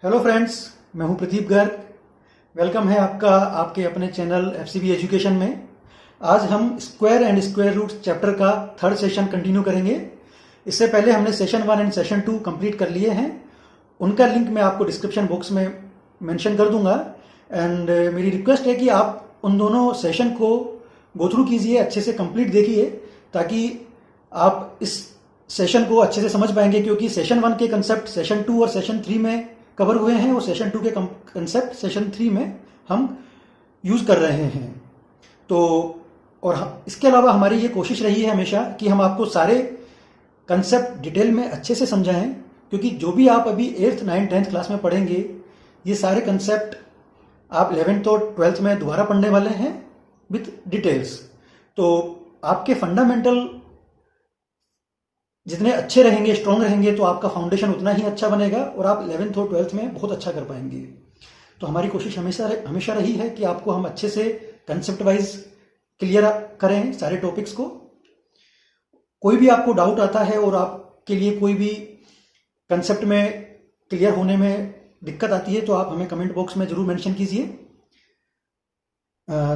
Hello friends, मैं हूं Pradeep Garg. Welcome है आपका आपके अपने चैनल एफसीबी एजुकेशन में। आज हम square and square root chapter का थर्ड सेशन कंटिन्यू करेंगे। इससे पहले हमने सेशन 1 एंड सेशन 2 कंप्लीट कर लिए हैं। उनका लिंक मैं आपको डिस्क्रिप्शन बॉक्स में मेंशन कर दूंगा। एंड मेरी रिक्वेस्ट है कि आप उन दोनों सेशन को गो थ्रू कीजिए, अच्छे से कंप्लीट देखिए, ताकि आप इस सेशन को अच्छे से समझ पाएंगे, क्योंकि सेशन 1 के कंसेप्ट सेशन 2 और सेशन 3 में कवर हुए हैं और सेशन 2 के कंसेप्ट सेशन 3 में हम यूज कर रहे हैं। तो और इसके अलावा हमारी ये कोशिश रही है हमेशा कि हम आपको सारे कंसेप्ट डिटेल में अच्छे से समझाएं, क्योंकि जो भी आप अभी 8th 9th 10th क्लास में पढ़ेंगे, ये सारे कंसेप्ट आप 11th और 12th में दोबारा पढ़ने वाले हैं विथ डिटेल्स। तो आपके फंडामेंटल जितने अच्छे रहेंगे, स्ट्रांग रहेंगे, तो आपका फाउंडेशन उतना ही अच्छा बनेगा और आप 11th और 12th में बहुत अच्छा कर पाएंगे। तो हमारी कोशिश हमेशा रही है कि आपको हम अच्छे से कंसेप्ट वाइज क्लियर करें सारे टॉपिक्स को। कोई भी आपको डाउट आता है और आपके लिए कोई भी कंसेप्ट में क्लियर होने में दिक्कत आती है, तो आप हमें कमेंट बॉक्स में जरूर मेंशन कीजिए।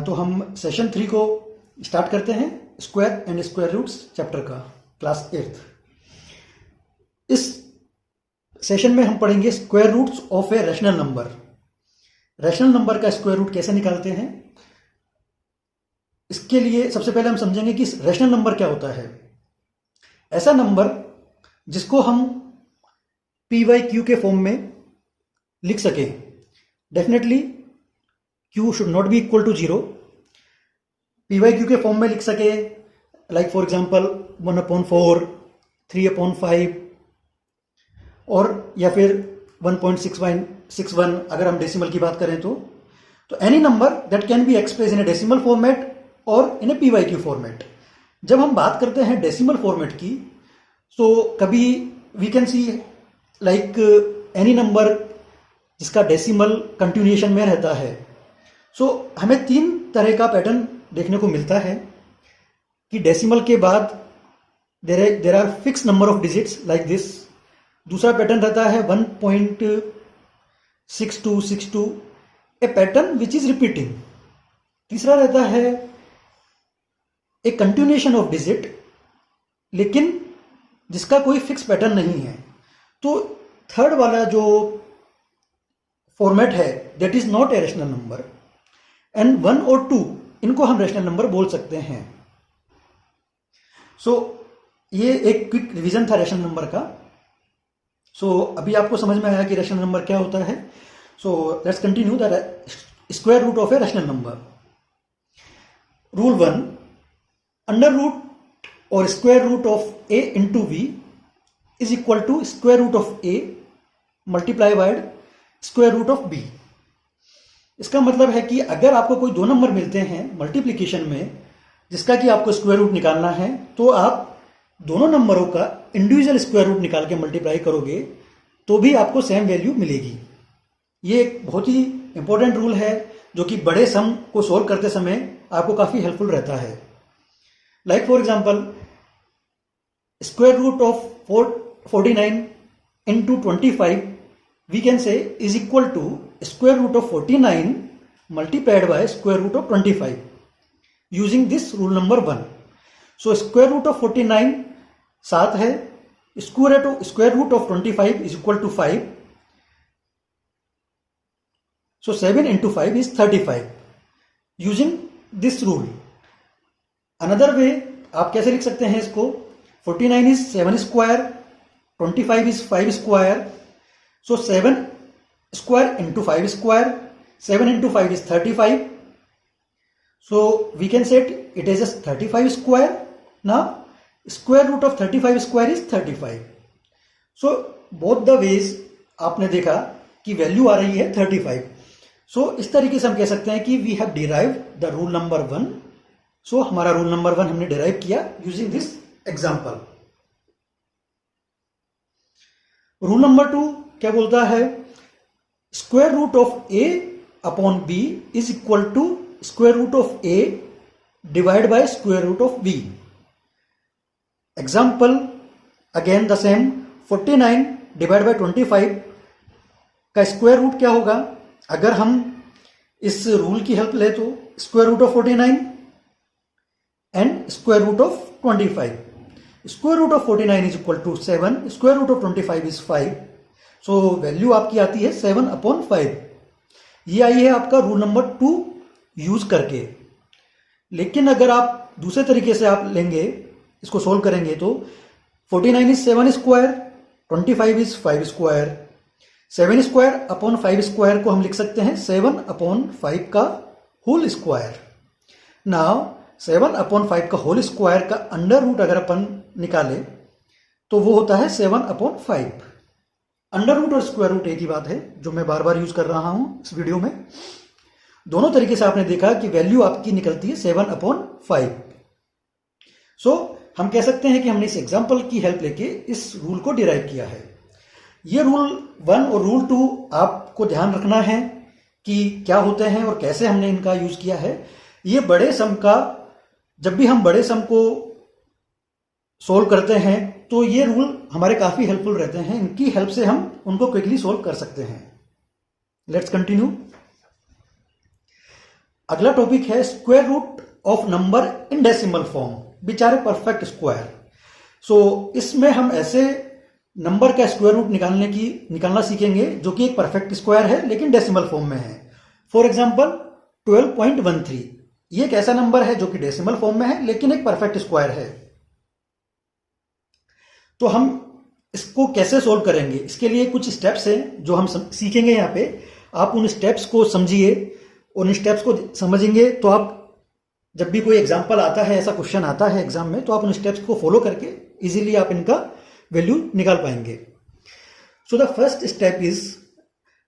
तो हम सेशन 3 को स्टार्ट करते हैं, square and square roots chapter का, क्लास 8th। इस सेशन में हम पढ़ेंगे square roots of a rational number. Rational number का स्क्वायर रूट कैसे निकालते हैं, इसके लिए सबसे पहले हम समझेंगे कि रैशनल नंबर क्या होता है। ऐसा नंबर जिसको हम पी वाई क्यू के फॉर्म में लिख सके। Definitely Q should not be equal to 0। P Y Q के फॉर्म में लिख सके, लाइक फॉर एग्जाम्पल 1/4, 3/5, और या फिर 1.61 अगर हम डेसिमल की बात करें तो any number that can be express in a decimal format और in a p Y q format. जब हम बात करते हैं डेसिमल फॉर्मेट की, तो कभी we can see like any number जिसका डेसिमल कंटिन्यूएशन में रहता है। सो हमें 3 तरह का पैटर्न देखने को मिलता है कि डेसिमल के बाद there are fixed number of digits like this. दूसरा पैटर्न रहता है 1.6262, a pattern which is repeating. तीसरा रहता है ए कंटिन्यूएशन ऑफ डिजिट, लेकिन जिसका कोई फिक्स पैटर्न नहीं है। तो थर्ड वाला जो फॉर्मेट है, that is not a rational number. And 1 और 2 इनको हम रैशनल नंबर बोल सकते हैं। सो ये एक क्विक रिवीजन था रैशनल नंबर का। सो अभी आपको समझ में आया कि रैशनल नंबर क्या होता है। So let's continue the square root of a rational number. Rule 1, under root और square root of a into b is equal to square root of a multiply by square root of b. इसका मतलब है कि अगर आपको कोई 2 number मिलते हैं मल्टीप्लीकेशन में, जिसका कि आपको स्क्वायर रूट निकालना है, तो आप दोनों नंबरों का इंडिविजुअल स्क्वायर रूट निकाल के मल्टीप्लाई करोगे तो भी आपको सेम वैल्यू मिलेगी। ये एक बहुत ही इंपॉर्टेंट रूल है जो कि बड़े सम को सोल्व करते समय आपको काफी हेल्पफुल रहता है। Like for example, square root of 49 into 25 we can say is equal to square root of 49 multiplied by square root of 25 using this rule number 1। So square root of 49 7 है, square root of 25 is equal to 5। So 7 into 5 is 35 using this rule. Another way आप कैसे लिख सकते हैं इसको, 49 is 7 square, 25 is 5 square. So 7 square into 5 square, 7 into 5 is 35। So we can say it is just 35 square. Now square root of 35 square is 35. So both the ways आपने देखा कि value आ रही है 35. So इस तरीके से हम कह सकते हैं कि we have derived the rule number 1. So हमारा रूल नंबर 1 हमने डिराइव किया using this example. Rule number 2 क्या बोलता है, square root of a upon b is equal to square root of a divided by square root of b. Example, again the same, 49 divided by 25 का square root क्या होगा? अगर हम इस rule की हेल्प ले तो square root of 49 and square root of 25. Square root of 49 is equal to 7, square root of 25 is 5. So value आपकी आती है 7/5. ये आई है आपका रूल नंबर 2 यूज करके. लेकिन अगर आप दूसरे तरीके से आप लेंगे, इसको सोल्व करेंगे तो 49 is 7 square, 25 is 5 square. 7 square upon 5 square को हम लिख सकते हैं 7/5 का होल स्क्वायर. नाउ 7/5 का होल स्क्वायर का अंडर रूट अगर अपन निकाले तो वो होता है 7/5. अंडर रूट और स्क्वायर रूट एक ही बात है, जो मैं बार बार यूज कर रहा हूं इस वीडियो में. दोनों तरीके से आपने देखा कि वैल्यू आपकी निकलती है 7/5. सो हम कह सकते हैं कि हमने इस एग्जाम्पल की हेल्प लेके इस रूल को डिराइव किया है. ये रूल 1 और रूल 2 आपको ध्यान रखना है कि क्या होते हैं और कैसे हमने इनका यूज किया है. ये बड़े सम का, जब भी हम बड़े सम को सोल्व करते हैं तो ये रूल हमारे काफी हेल्पफुल रहते हैं. इनकी हेल्प से हम उनको क्विकली सोल्व कर सकते हैं. Let's continue. अगला टॉपिक है square root of number in decimal form which are a perfect square. So इसमें हम ऐसे नंबर का स्क्वायर रूट निकालना सीखेंगे जो कि एक परफेक्ट स्क्वायर है लेकिन डेसिमल फॉर्म में है. For example 12.13. ये एक ऐसा नंबर है जो कि डेसिमल फॉर्म में है लेकिन एक परफेक्ट स्क्वायर है. तो हम इसको कैसे सोल्व करेंगे, इसके लिए कुछ स्टेप्स हैं जो हम सीखेंगे यहाँ पे. आप उन स्टेप्स को समझिए. उन स्टेप्स को समझेंगे तो आप जब भी कोई एग्जाम्पल आता है, ऐसा क्वेश्चन आता है एग्जाम में, तो आप उन स्टेप्स को फॉलो करके इजीली आप इनका वैल्यू निकाल पाएंगे. So the first step is,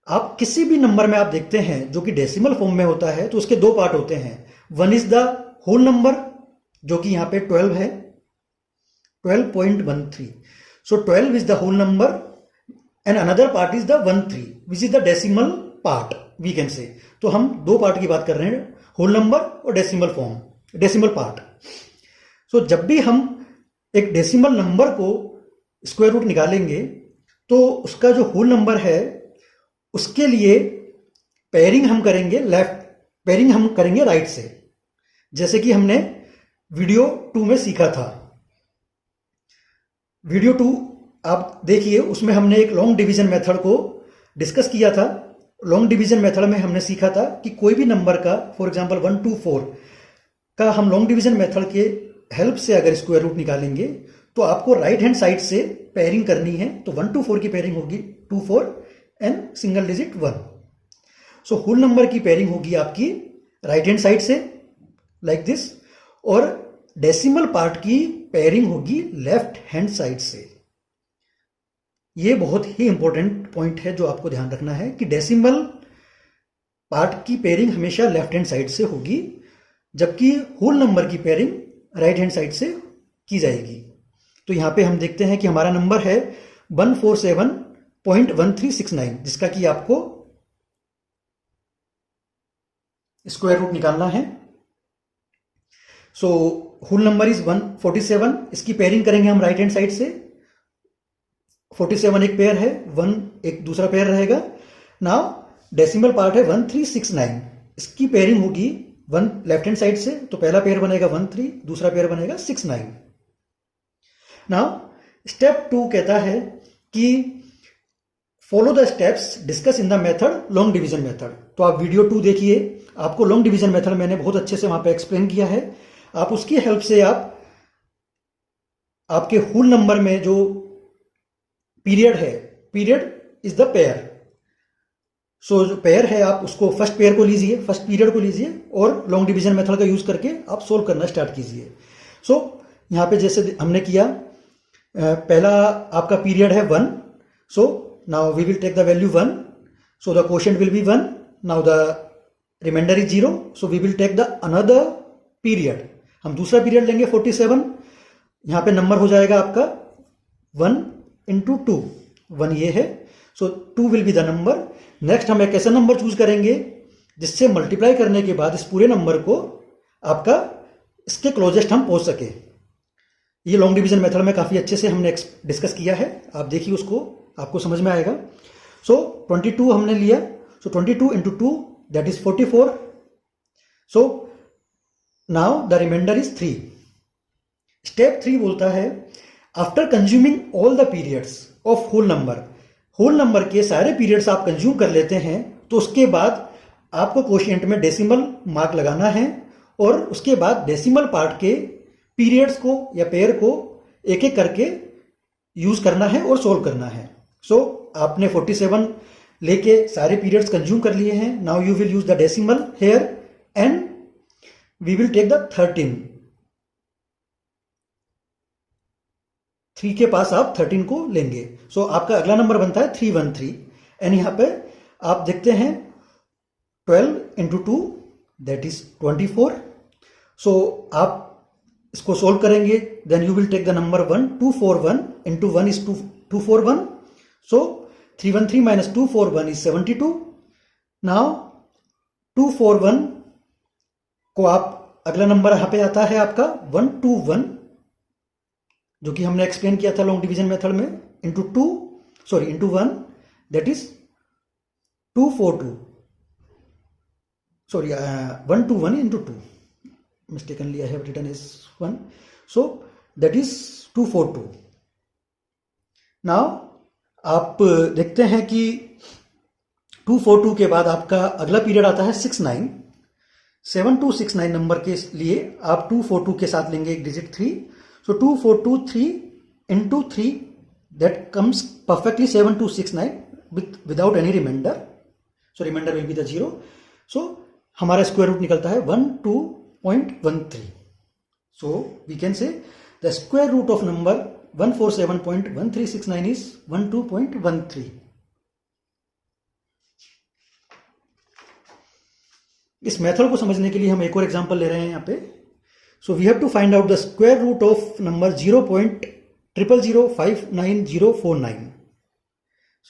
आप किसी भी नंबर में आप देखते हैं जो कि डेसिमल फॉर्म में होता है तो उसके दो पार्ट होते हैं. One is the whole number जो कि यहां पे 12 है, 12.13. So 12 is the whole number and another part is the 13 which is the decimal part we can say. तो हम दो पार्ट की बात कर रहे हैं, होल नंबर और डेसिमल पार्ट. सो जब भी हम एक डेसिमल नंबर को स्क्वायर रूट निकालेंगे तो उसका जो होल नंबर है उसके लिए पेयरिंग हम करेंगे राइट से, जैसे कि हमने वीडियो 2 में सीखा था. वीडियो 2 आप देखिए, उसमें हमने एक लॉन्ग डिवीजन मेथड को डिस्कस किया था. लॉन्ग डिवीजन मेथड में हमने सीखा था कि कोई भी नंबर का, फॉर एग्जांपल 1 2 4 का हम लॉन्ग डिवीजन मेथड के हेल्प से अगर स्क्वायर रूट निकालेंगे तो आपको राइट हैंड साइड से पेयरिंग करनी है. तो 1 to 4 की पेयरिंग होगी 2 4 and single digit 1. So whole number की पेयरिंग होगी आपकी राइट हैंड साइड से लाइक दिस, और डेसिमल पार्ट की पेयरिंग होगी लेफ्ट हैंड साइड से. ये बहुत ही इंपॉर्टेंट पॉइंट है जो आपको ध्यान रखना है कि डेसिमल पार्ट की पेयरिंग हमेशा लेफ्ट हैंड साइड से होगी, जबकि होल नंबर की पेयरिंग राइट हैंड साइड से की जाएगी. तो यहां पे हम देखते हैं कि हमारा नंबर है 147.1369 जिसका कि आपको स्क्वायर रूट निकालना है. So whole number is 147. इसकी पेयरिंग करेंगे हम राइट हैंड साइड से. 47 एक पेयर है, 1 एक दूसरा पेयर रहेगा. नाउ डेसिमल पार्ट है 1369. इसकी पेयरिंग होगी 1 लेफ्ट हैंड साइड से, तो पहला पेयर बनेगा 13, दूसरा पेयर बनेगा 69. नाउ स्टेप 2 कहता है कि follow the steps discuss in the method long division method. तो आप वीडियो 2 देखिए, आपको लॉन्ग डिवीजन मेथड मैंने बहुत अच्छे से वहां पे एक्सप्लेन किया है. आप उसकी हेल्प से आप आपके होल नंबर में जो पीरियड है, पीरियड इज द पेयर. सो जो पेयर है आप उसको फर्स्ट पेयर को लीजिए, फर्स्ट पीरियड को लीजिए और लॉन्ग डिवीजन मेथड का यूज करके आप सोल्व करना स्टार्ट कीजिए. सो यहां पे जैसे हमने किया, पहला आपका पीरियड है 1. So now we will take the value 1. So the quotient will be 1. Now the remainder is 0. So we will take the another period. हम दूसरा पीरियड लेंगे 47. यहां पे नंबर हो जाएगा आपका 1 into 2. 1 ये है. सो 2 will be the number. Next हम एक ऐसा नंबर चूज करेंगे जिससे मल्टीप्लाई करने के बाद इस पूरे नंबर को आपका इसके क्लोजेस्ट हम पहुंच सके. ये लॉन्ग डिवीजन मेथड में काफी अच्छे से हमने डिस्कस किया है, आप देखिए उसको, आपको समझ में आएगा. सो 22 हमने लिया, सो 22 into 2 that is 44. So now the remainder is 3. Step 3 बोलता है after consuming all the periods of whole number के सारे पीरियड्स आप कंज्यूम कर लेते हैं, तो उसके बाद आपको कोशिएंट में डेसिमल मार्क लगाना है और उसके बाद डेसिमल पार्ट के पीरियड्स को या पेयर को एक एक करके यूज करना है और सोल्व करना है। सो आपने 47 लेके सारे पीरियड्स कंज्यूम कर लिए हैं। Now you will use the decimal here and we will take the 13। 3 के पास आप 13 को लेंगे। सो आपका अगला नंबर बनता है 313 एंड यहां पे आप देखते हैं 12 into 2 that is 24. सो आप इसको सोल्व करेंगे, then you will take the number 1, 241 into 1 is 241. So 313 minus 241 is 72. Now 241 को आप अगला नंबर यहां पे आता है आपका 121, जो कि हमने एक्सप्लेन किया था लॉन्ग डिवीजन मेथड में, into 1 that is 242, 121 into 2, mistakenly I have written as 1, so that is 242. Now आप देखते हैं कि 242 के बाद आपका अगला पीरियड आता है 69। 7269 नंबर के लिए आप 242 के साथ लेंगे एक digit 3, so 2423 into 3 that comes perfectly 7269 without any remainder, so remainder will be the 0. So हमारा स्क्वायर रूट निकलता है 12.13. So we can say the square root of number 147.1369 is 12.13. इस मेथड को समझने के लिए हम एक और एग्जांपल ले रहे हैं यहाँ पे। So we have to find out the square root of number 0.00059049.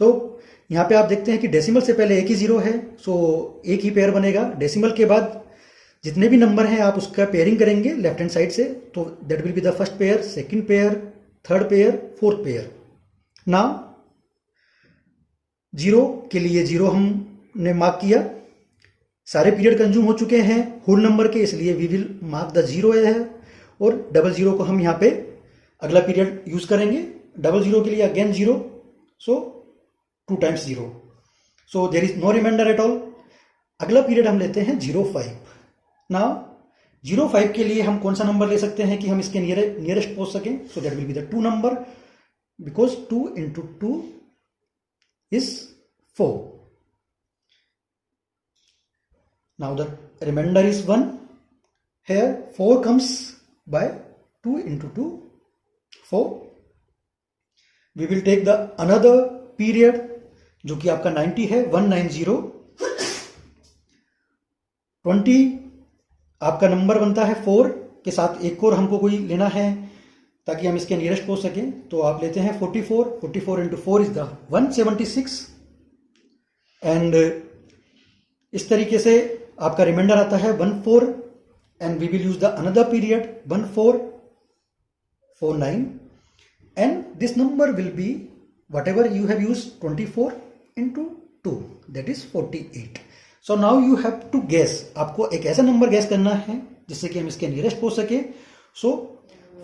So यहाँ पे आप देखते हैं कि डेसिमल से पहले एक ही जीरो है, सो एक ही पेयर बनेगा। डेसिमल के बाद जितने भी नंबर हैं आप उसका पेयरिंग करेंगे लेफ्ट हैंड साइड से, तो that will be the first pair, second pair, third pair, fourth pair. Now zero के लिए जीरो हमने मार्क किया, सारे पीरियड कंज्यूम हो चुके हैं होल नंबर के, इसलिए we will mark the zero है, और डबल जीरो को हम यहाँ पे अगला पीरियड यूज करेंगे। डबल जीरो के लिए again zero, so 2 times 0, so there is no remainder at all. अगला पीरियड हम लेते हैं 05। नाउ 05 के लिए हम कौन सा नंबर ले सकते हैं कि हम इसके नियरेस्ट पहुंच सकें, so that will be the 2 number, because 2 into 2 is 4. Now the remainder is 1. Here 4 comes by 2 into 2, 4. We will take the another period जो कि आपका 90 है, 190। 20 आपका नंबर बनता है 4 के साथ एक और हमको कोई लेना है ताकि हम इसके नियरेस्ट पहुंच सकें, तो आप लेते हैं 44। 44 into 4 is the 176 एंड इस तरीके से आपका रिमाइंडर आता है 14 and we will use the another period 1449 and this number will be whatever you have used 24 into 2 that is 48. So now you have to guess, आपको एक ऐसा नंबर गैस करना है जिससे कि हम इसके नियरेस्ट पहुंच सके। सो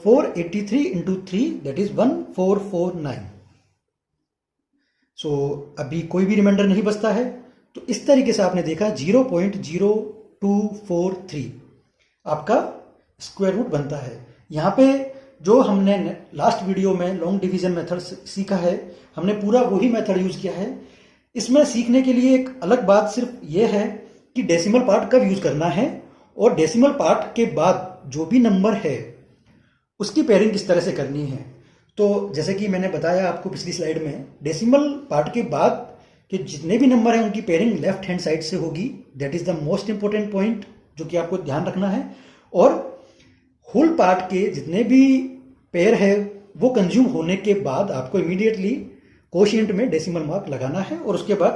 483 into 3 that is 1449. सो अभी कोई भी रिमाइंडर नहीं बचता है, तो इस तरीके से आपने देखा 0.0243 आपका स्क्वायर रूट बनता है। यहाँ पे जो हमने लास्ट वीडियो में लॉन्ग डिवीजन मेथड सीखा है, हमने पूरा वही मेथड यूज किया है। इसमें सीखने के लिए एक अलग बात सिर्फ ये है कि डेसिमल पार्ट कब यूज करना है और डेसिमल पार्ट के बाद जो भी नंबर है उसकी पेयरिंग किस तरह से करनी है। तो जैसे कि मैंने बताया आपको पिछली स्लाइड में, डेसिमल पार्ट के बाद के जितने भी नंबर हैं उनकी पेयरिंग लेफ्ट हैंड साइड से होगी। That is the most important point जो कि आपको ध्यान रखना है। और होल पार्ट के जितने भी पेयर है वो कंज्यूम होने के बाद आपको इमीडिएटली कोशिएंट में डेसिमल मार्क लगाना है और उसके बाद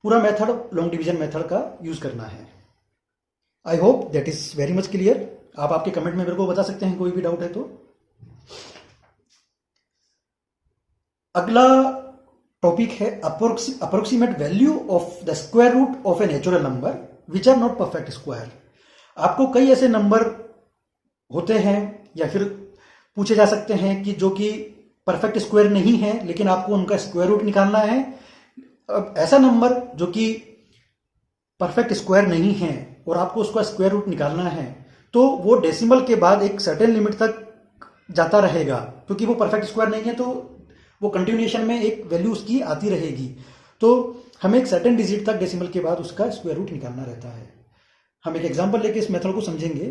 पूरा मेथड लॉन्ग डिवीजन मेथड का यूज करना है। I hope that is very much clear. आप आपके कमेंट में मेरे को बता सकते हैं कोई भी डाउट है तो। अगला टॉपिक है approximate value of the square root of a natural number which are not perfect square. आपको कई ऐसे नंबर होते हैं या फिर पूछे जा सकते हैं कि जो कि परफेक्ट स्क्वायर नहीं है, लेकिन आपको उनका स्क्वायर रूट निकालना है। अब ऐसा नंबर जो कि परफेक्ट स्क्वायर नहीं है और आपको उसका स्क्वायर रूट निकालना है, तो वो डेसिमल के बाद एक सर्टेन लिमिट तक जाता रहेगा, क्योंकि वो परफेक्ट स्क्वायर नहीं है तो वो कंटिन्यूएशन में एक वैल्यू उसकी आती रहेगी। तो हमें एक सर्टेन डिजिट तक डेसिमल के बाद उसका स्क्वायर रूट निकालना रहता है। हम एक एग्जांपल लेके इस मेथड को समझेंगे।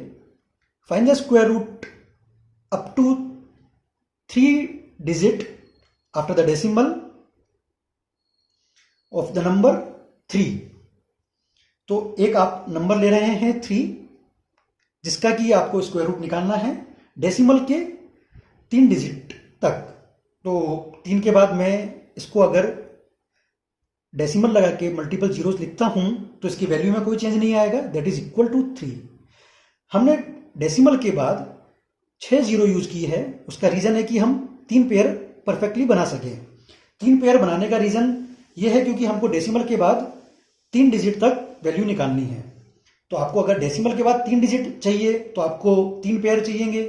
Find the square root up to 3 digit after the decimal of the number 3। तो एक आप नंबर ले रहे हैं 3, जिसका कि आपको स्क्वायर रूट निकालना है डेसिमल के 3 डिजिट तक। तो 3 के बाद मैं इसको अगर डेसिमल लगा के मल्टीपल जीरोस लिखता हूं तो इसकी वैल्यू में कोई चेंज नहीं आएगा, दैट इज इक्वल टू 3। हमने डेसिमल के बाद 6 जीरो यूज की है, उसका रीजन है कि हम 3 पेयर परफेक्टली बना सके। 3 पेयर बनाने का रीजन यह है क्योंकि हमको डेसिमल के बाद 3 डिजिट तक वैल्यू निकालनी है। तो आपको अगर डेसिमल के बाद 3 डिजिट चाहिए तो आपको 3 पेयर चाहिएंगे।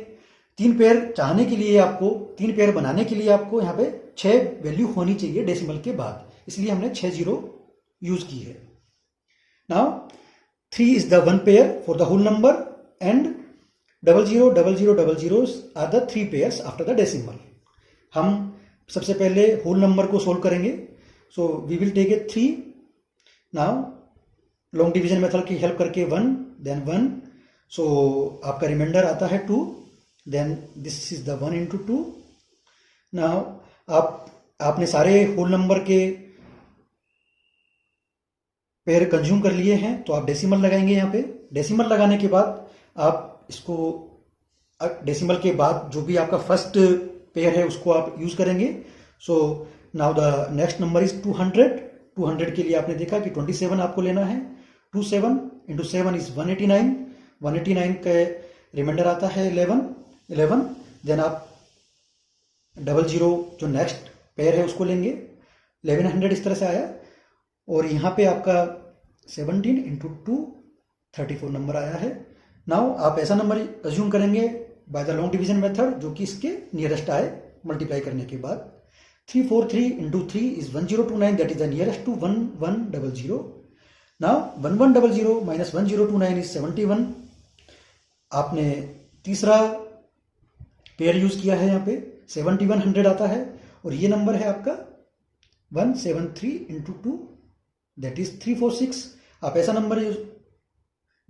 3 पेयर चाहने के लिए आपको 3 पेयर बनाने के लिए आपको यहाँ पे 6 वैल्यू होनी चाहिए डेसिमल के बाद, इसलिए हमने 6 जीरो यूज की है। Now 3 is the 1 pair for the whole number and 00 00 00 are the 3 pairs after the decimal. हम सबसे पहले होल नंबर को सोल्व करेंगे। So we will take a 3। Now long division method की हेल्प करके 1 देन 1, सो आपका रिमाइंडर आता है 2, then this is the 1 into 2। Now आपने सारे होल नंबर के पेयर कंज्यूम कर लिए हैं, तो आप डेसिमल लगाएंगे। यहाँ पे डेसिमल लगाने के बाद आप इसको डेसिमल के बाद जो भी आपका फर्स्ट पेयर है उसको आप यूज करेंगे। So now the next number is 200। 200 के लिए आपने देखा कि 27 आपको लेना है। 27 इंटू 7 इज 189। 189 का रिमाइंडर आता है 11। देन आप 00 जो नेक्स्ट पेयर है उसको लेंगे। 1100 इस तरह से आया, और यहाँ पे आपका 17 इंटू 2 34 नंबर आया है। नाउ आप ऐसा नंबर अज्यूम करेंगे by the long division method जो कि इसके नियरेस्ट आए मल्टीप्लाई करने के बाद। 343 into 3 is 1029, that is the nearest to 1100। Now 1100 minus 1029 is 71। आपने तीसरा पेयर यूज किया है, यहाँ पे 7100 आता है, और ये नंबर है आपका 173 इंटू 2 दैट इज 346। आप ऐसा नंबर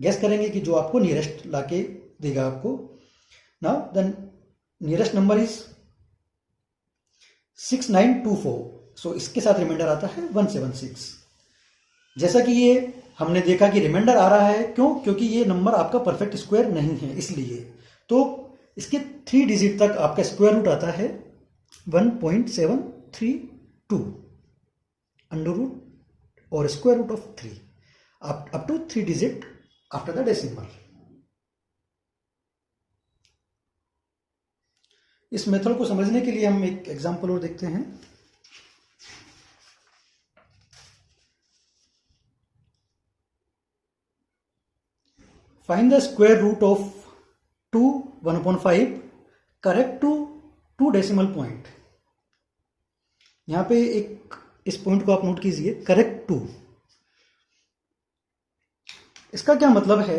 गैस करेंगे कि जो आपको नियरेस्ट लाके देगा आपको। Now the nearest number is 6924। सो इसके साथ रिमाइंडर आता है 176। जैसा कि ये हमने देखा कि रिमाइंडर आ रहा है, क्योंकि ये नंबर आपका परफेक्ट स्क्वायर नहीं है, इसलिए तो इसके 3 डिजिट तक आपका स्क्वायर रूट आता है 1.732 अंडर रूट और square root of 3 up to 3 digit after the decimal. इस मेथड को समझने के लिए हम एक एग्जांपल और देखते हैं। Find the square root of 2 1/5 correct to 2 decimal point. यहां पे एक इस पॉइंट को आप नोट कीजिए, करेक्ट टू। इसका क्या मतलब है?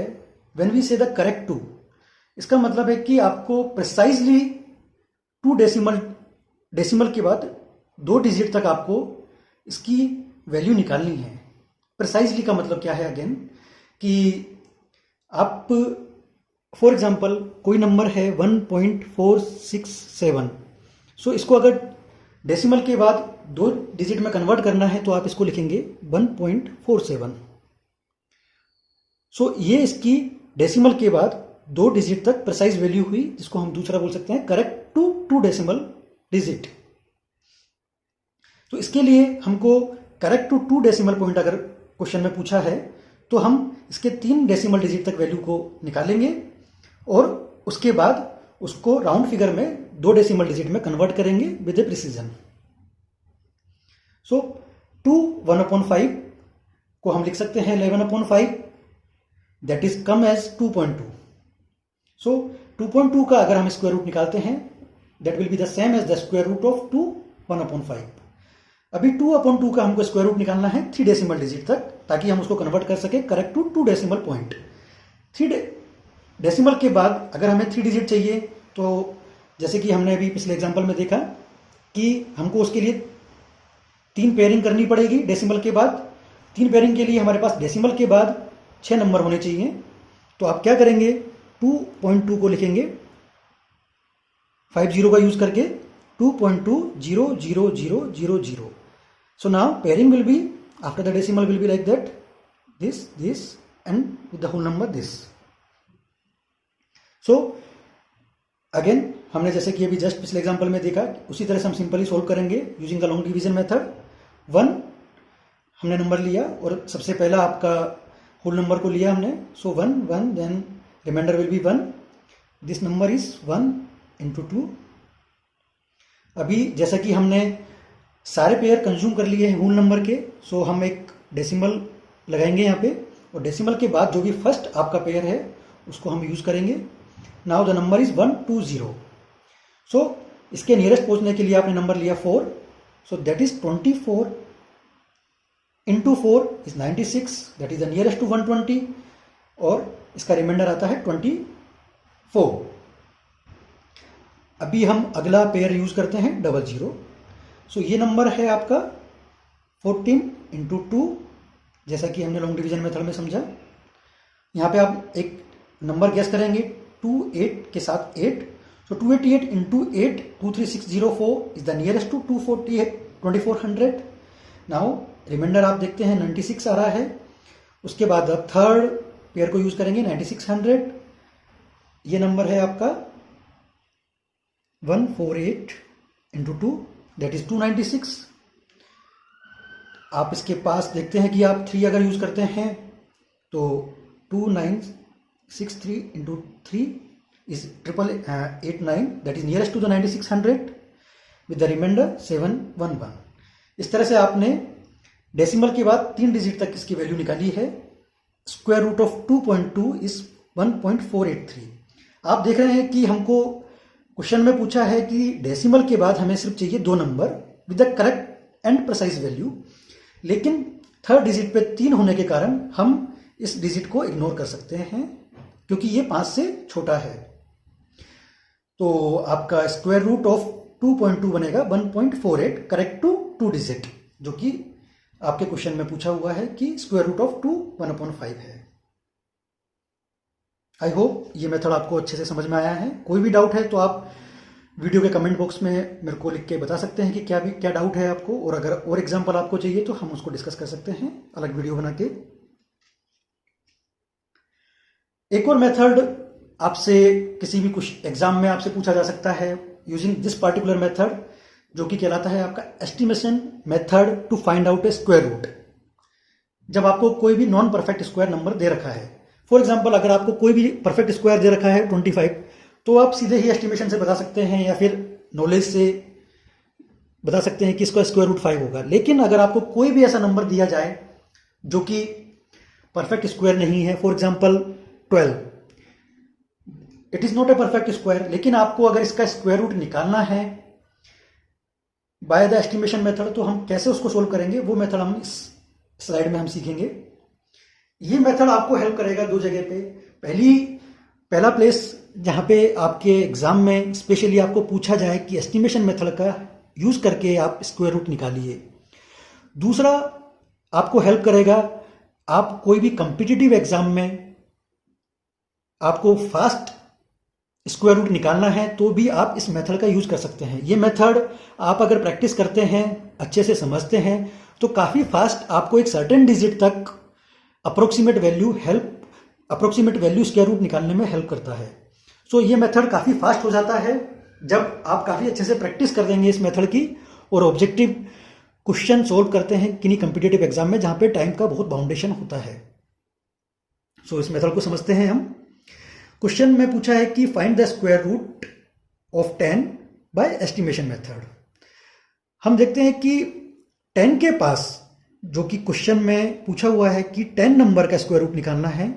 व्हेन वी से द करेक्ट टू, इसका मतलब है कि आपको प्रिसाइजली 2 डेसिमल के बाद 2 डिजिट तक आपको इसकी वैल्यू निकालनी है। प्रिसाइजली का मतलब क्या है? अगेन कि आप फॉर एग्जाम्पल कोई नंबर है 1.467, सो इसको अगर डेसिमल के बाद 2 डिजिट में कन्वर्ट करना है तो आप इसको लिखेंगे 1.47। सो ये इसकी डेसिमल के बाद 2 डिजिट तक प्रिसाइज वैल्यू हुई, जिसको हम दूसरा बोल सकते हैं करेक्ट टू 2 डेसिमल डिजिट। तो इसके लिए हमको करेक्ट टू 2 डेसिमल पॉइंट अगर क्वेश्चन में पूछा है तो हम इसके 3 डेसिमल डिजिट तक वैल्यू को निकालेंगे और उसके बाद उसको राउंड फिगर में 2 डेसिमल डिजिट में कन्वर्ट करेंगे विद ए प्रिसीजन। सो 1/5 को हम लिख सकते हैं 11/5, that is come as 2.2। So 2.2 का अगर हम स्क्वायर रूट निकालते हैं, that will be the same as the square root of 1/5। अभी 2/2 का हमको स्क्वायर रूट निकालना है 3 डेसिमल डिजिट तक, ताकि हम उसको कन्वर्ट कर सके correct to 2 decimal point. 3 decimal के बाद अगर हमें 3 डिजिट चाहिए, तो जैसे कि हमने अभी पिछले एग्जांपल में देखा कि हमको उसके लिए 3 पेयरिंग करनी पड़ेगी डेसिमल के बाद। 3 पेयरिंग के लिए हमारे पास डेसिमल के बाद 6 नंबर होने चाहिए। तो आप क्या करेंगे, 2.2 को लिखेंगे 50 का यूज करके 2.2000000। So now pairing will be after the decimal will be like that, this and with the whole number this. So again हमने जैसे कि अभी जस्ट पिछले एग्जांपल में देखा, उसी तरह से हम सिंपली सोल्व करेंगे using the long division method. 1 हमने नंबर लिया और सबसे पहला आपका होल नंबर को लिया हमने, so 1 then remainder will be 1। This number is 1 into 2। अभी जैसा कि हमने सारे पेयर कंज्यूम कर लिए हैं होल नंबर के, सो हम एक डेसिमल लगाएंगे यहाँ पे, और डेसिमल के बाद जो भी फर्स्ट आपका पेयर है उसको हम यूज करेंगे। Now the number is 120। So इसके नियरेस्ट पहुंचने के लिए आपने नंबर लिया 4, so that is 24 into 4 is 96, that is the nearest to 120, और इसका रिमाइंडर आता है 24। अभी हम अगला पेयर यूज करते हैं 00। सो ये नंबर है आपका 14 into 2, जैसा कि हमने लॉन्ग डिवीजन मेथड में समझा। यहाँ पे आप एक नंबर गेस करेंगे 28 के साथ 8, so 288 into 8 23604 is the nearest to 2400। Now remainder आप देखते हैं 96 आ रहा है। उसके बाद अब थर्ड पेयर को यूज करेंगे 9600। ये नंबर है आपका 148 into 2 दैट इज 296। आप इसके पास देखते हैं कि आप 3 अगर यूज करते हैं तो 2963 into 3 is 88889, that is nearest to the 9600 with the remainder 711। इस तरह से आपने डेसिमल के बाद 3 डिजिट तक इसकी वैल्यू निकाली है। Square root of 2.2 is 1.483। आप देख रहे हैं कि हमको क्वेश्चन में पूछा है कि डेसिमल के बाद हमें सिर्फ चाहिए 2 number with the correct and precise value, लेकिन थर्ड डिजिट पे 3 होने के कारण हम इस डिजिट को इग्नोर कर सकते हैं क्योंकि ये 5 से छोटा है। तो आपका स्क्वायर रूट ऑफ 2.2 बनेगा 1.48 करेक्ट टू 2 डिजिट, जो कि आपके क्वेश्चन में पूछा हुआ है कि स्क्वायर रूट ऑफ 2 1/5 है। आई होप ये मेथड आपको अच्छे से समझ में आया है। कोई भी डाउट है तो आप वीडियो के कमेंट बॉक्स में मेरे को लिख के बता सकते हैं कि क्या डाउट है आपको, और अगर और एग्जांपल आपको चाहिए तो हम उसको डिस्कस कर सकते हैं अलग वीडियो बना के। एक और मेथड आपसे किसी भी कुछ एग्जाम में आपसे पूछा जा सकता है यूजिंग दिस पार्टिकुलर मेथड, जो कि कहलाता है आपका estimation method to find out a square root. जब आपको कोई भी नॉन परफेक्ट स्क्वायर नंबर दे रखा है, फॉर एग्जाम्पल अगर आपको कोई भी परफेक्ट स्क्वायर दे रखा है 25, तो आप सीधे ही एस्टिमेशन से बता सकते हैं या फिर नॉलेज से बता सकते हैं कि इसका स्क्वायर रूट 5 होगा। लेकिन अगर आपको कोई भी ऐसा नंबर दिया जाए जो कि परफेक्ट स्क्वायर नहीं है, for example 12, it is not a perfect square, लेकिन आपको अगर इसका स्क्वायर रूट निकालना है बाय द एस्टिमेशन मेथड, तो हम कैसे उसको सोल्व करेंगे वो मेथड हम इस स्लाइड में हम सीखेंगे। ये मेथड आपको हेल्प करेगा 2 जगह पे। पहला प्लेस जहां पे आपके एग्जाम में स्पेशली आपको पूछा जाए कि एस्टिमेशन मेथड का यूज करके आप स्क्वायर रूट निकालिए। दूसरा आपको हेल्प करेगा, आप कोई भी कॉम्पिटिटिव एग्जाम में आपको फास्ट स्क्वायर रूट निकालना है तो भी आप इस मेथड का यूज कर सकते हैं। ये मेथड आप अगर प्रैक्टिस करते हैं, अच्छे से समझते हैं, तो काफी फास्ट आपको एक सर्टेन डिजिट तक अप्रोक्सीमेट वैल्यू स्क्वायर रूट निकालने में हेल्प करता है। सो ये मेथड काफी फास्ट हो जाता है जब आप काफी अच्छे से प्रैक्टिस कर देंगे इस मेथड की और ऑब्जेक्टिव क्वेश्चन सोल्व करते हैं किन्हीं कॉम्पिटिटिव एग्जाम में जहां पे टाइम का बहुत बाउंडेशन होता है। सो इस मेथड को समझते हैं हम। क्वेश्चन में पूछा है कि find the square root of 10 by estimation method. हम देखते हैं कि 10 के पास, जो कि क्वेश्चन में पूछा हुआ है कि 10 नंबर का स्क्वायर रूट निकालना है,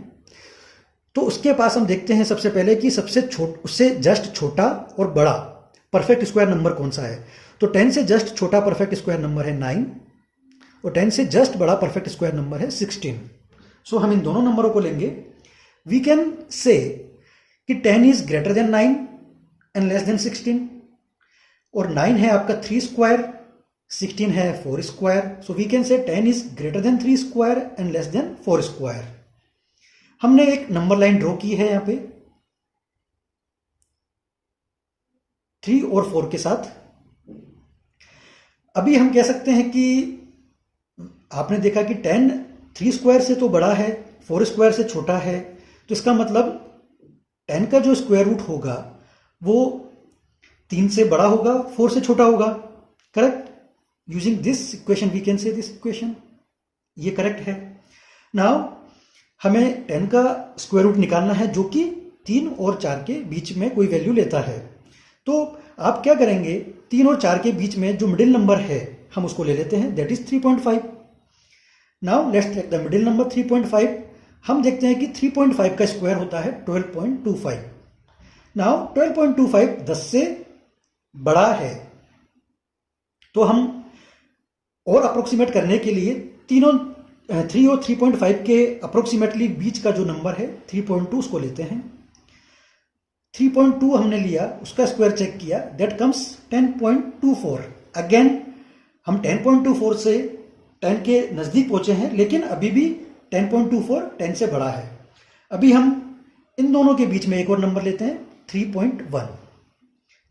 तो उसके पास हम देखते हैं सबसे पहले कि उससे जस्ट छोटा और बड़ा परफेक्ट स्क्वायर नंबर कौन सा है। तो 10 से जस्ट छोटा परफेक्ट स्क्वायर नंबर है 9 और 10 से जस्ट बड़ा परफेक्ट स्क्वायर नंबर है 16। सो हम इन दोनों नंबरों को लेंगे। वी कैन से कि 10 is greater then 9 and less then 16, और 9 है आपका 3 स्क्वायर, 16 है 4 square. So we can say 10 is greater than 3 square and less than 4 square. हमने एक नंबर लाइन ड्रॉ की है यहां पे 3 और 4 के साथ। अभी हम कह सकते हैं कि आपने देखा कि 10 3 स्क्वायर से तो बड़ा है, 4 स्क्वायर से छोटा है, तो इसका मतलब 10 का जो स्क्वायर रूट होगा वो 3 से बड़ा होगा, 4 से छोटा होगा। Correct? Using this equation we can say this equation, ये करेक्ट है। नाउ हमें 10 का स्क्वायर रूट निकालना है जो कि 3 और 4 के बीच में कोई वैल्यू लेता है। तो आप क्या करेंगे, 3 और 4 के बीच में जो मिडिल नंबर है हम उसको ले लेते हैं, that is 3.5। Now let's take the middle number 3.5। हम देखते हैं कि 3.5 का स्क्वायर होता है 12.25। नाउ 12.25 10 से बड़ा है, तो हम और अप्रोक्सीमेट करने के लिए 3 और 3.5 के अप्रोक्सीमेटली बीच का जो नंबर है 3.2 उसको लेते हैं। 3.2 हमने लिया, उसका स्क्वायर चेक किया, दैट कम्स 10.24। अगेन हम 10.24 से 10 के नजदीक पहुंचे हैं, लेकिन अभी भी 10.24 10 से बड़ा है। अभी हम इन दोनों के बीच में एक और नंबर लेते हैं 3.1।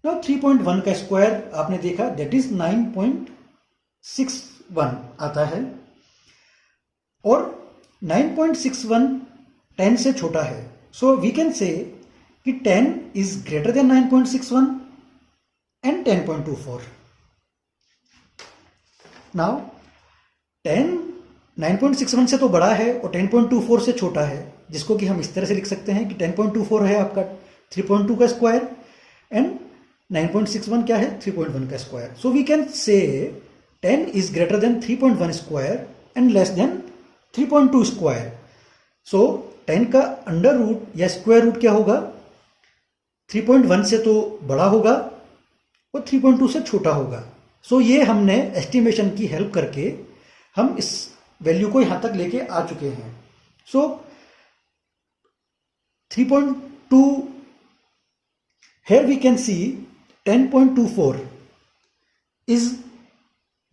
नाउ 3.1 का स्क्वायर आपने देखा दैट इज 9.61 आता है, और 9.61 10 से छोटा है। सो वी कैन से कि 10 is greater then 9.61 and 10.24। Now 10 9.61 से तो बड़ा है और 10.24 से छोटा है, जिसको कि हम इस तरह से लिख सकते हैं कि 10.24 है आपका 3.2 का स्क्वायर एंड 9.61 क्या है 3.1 का square. So we can say 10 is greater than 3.1 square and less than 3.2 square. So 10 का अंडर रूट या स्क्वायर रूट क्या होगा, 3.1 से तो बड़ा होगा और 3.2 से छोटा होगा। सो ये हमने एस्टिमेशन की हेल्प करके हम इस वैल्यू को यहां तक लेके आ चुके हैं। सो 3.2 here we can see 10.24 is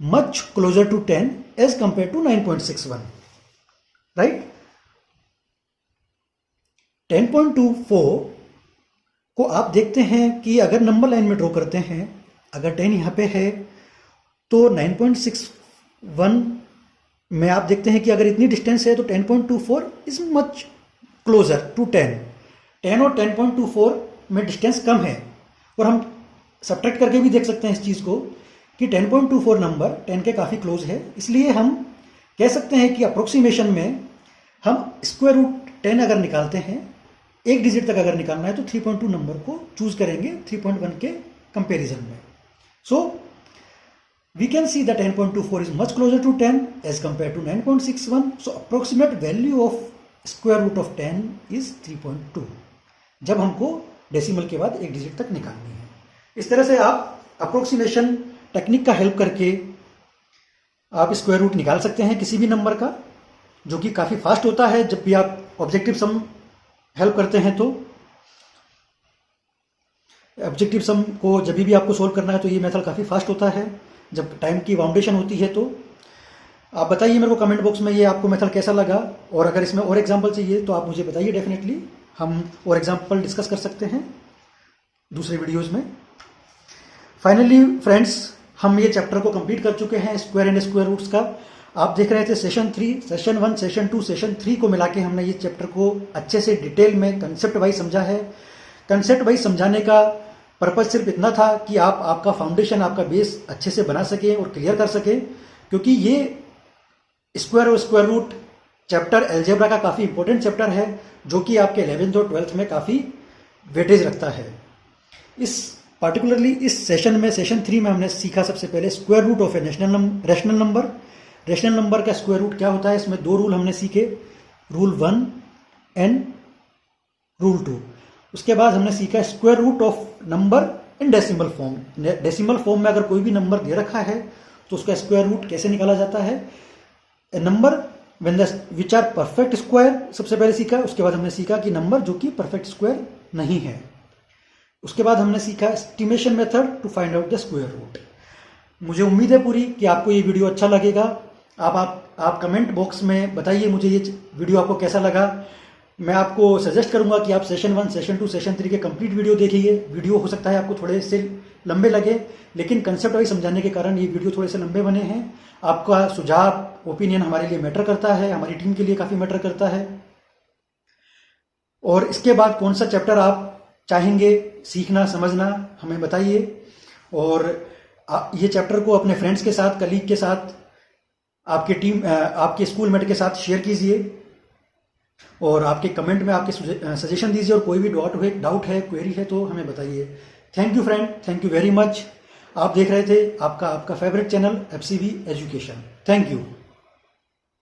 much closer to 10 as compared to 9.61, right? 10.24 को आप देखते हैं कि अगर नंबर लाइन में ड्रॉ करते हैं, अगर 10 यहां पे है तो 9.61 में आप देखते हैं कि अगर इतनी डिस्टेंस है तो 10.24 इज मच क्लोजर टू 10। 10 और 10.24 में डिस्टेंस कम है, और हम सब्ट्रैक्ट करके भी देख सकते हैं इस चीज़ को कि 10.24 नंबर 10 के काफ़ी क्लोज है। इसलिए हम कह सकते हैं कि अप्रोक्सीमेशन में हम स्क्वायर रूट 10 अगर निकालते हैं, एक डिजिट तक अगर निकालना है, तो 3.2 नंबर को चूज करेंगे 3.1 के कंपेरिजन में। सो we can see that 10.24 is much closer to 10 as compared to 9.61. So approximate value of square root of 10 is 3.2 जब हमको डेसिमल के बाद एक डिजिट तक निकालनी है। इस तरह से आप अप्रोक्सीमेशन टेक्निक का हेल्प करके आप स्क्वायर रूट निकाल सकते हैं किसी भी नंबर का, जो कि काफ़ी फास्ट होता है जब भी आप ऑब्जेक्टिव सम हेल्प करते हैं। तो ऑब्जेक्टिव सम को जब भी आपको सोल्व करना है तो ये मेथड काफ़ी फास्ट होता है जब टाइम की बाउंडेशन होती है। तो आप बताइए मेरे को कमेंट बॉक्स में ये आपको मेथड कैसा लगा, और अगर इसमें और एग्जांपल चाहिए तो आप मुझे बताइए, डेफिनेटली हम और एग्जांपल डिस्कस कर सकते हैं दूसरे वीडियोस में। फाइनली फ्रेंड्स, हम ये चैप्टर को कंप्लीट कर चुके हैं स्क्वायर एंड स्क्वायर रूट्स का। आप देख रहे थे सेशन 3, सेशन 1, सेशन 2, सेशन 3 को मिला के हमने ये चैप्टर को अच्छे से डिटेल में कंसेप्ट वाइज समझा है। कंसेप्ट वाइज समझाने का पर्पज सिर्फ इतना था कि आप आपका फाउंडेशन, आपका बेस अच्छे से बना सकें और क्लियर कर सकें, क्योंकि ये स्क्वायर और स्क्वायर रूट चैप्टर अलजेब्रा का काफ़ी इंपॉर्टेंट चैप्टर है, जो कि आपके 11th और 12th में काफ़ी वेटेज रखता है। इस पार्टिकुलरली इस सेशन में, सेशन 3 में हमने सीखा सबसे पहले square root of a rational number. Rational number का स्क्वायर रूट क्या होता है, इसमें 2 रूल हमने सीखे, रूल 1 एंड रूल 2। उसके बाद हमने सीखा square root of number in decimal form. Decimal form में अगर कोई भी नंबर दे रखा है तो उसका स्क्वायर रूट कैसे निकाला जाता है। A number when which are perfect square सबसे पहले सीखा। उसके बाद हमने सीखा कि नंबर जो कि परफेक्ट स्क्वायर नहीं है। उसके बाद हमने सीखा estimation method to find out the square root. मुझे उम्मीद है पूरी कि आपको ये वीडियो अच्छा लगेगा। आप कमेंट बॉक्स में बताइए मुझे ये वीडियो आपको कैसा लगा। मैं आपको सजेस्ट करूंगा कि आप सेशन 1, सेशन 2, सेशन 3 के कंप्लीट वीडियो देखिए। वीडियो हो सकता है आपको थोड़े से लंबे लगे, लेकिन कंसेप्ट वाइज समझाने के कारण ये वीडियो थोड़े से लंबे बने हैं। आपका सुझाव, ओपिनियन हमारे लिए मैटर करता है, हमारी टीम के लिए काफ़ी मैटर करता है। और इसके बाद कौन सा चैप्टर आप चाहेंगे सीखना, समझना, हमें बताइए। और ये चैप्टर को अपने फ्रेंड्स के साथ, कलीग के साथ, आपके स्कूल मेट के साथ शेयर कीजिए और आपके कमेंट में आपके सजेशन दीजिए। और कोई भी डाउट है, क्वेरी है तो हमें बताइए। Thank you friend, thank you very much. आप देख रहे थे आपका favourite channel FCV education. Thank you.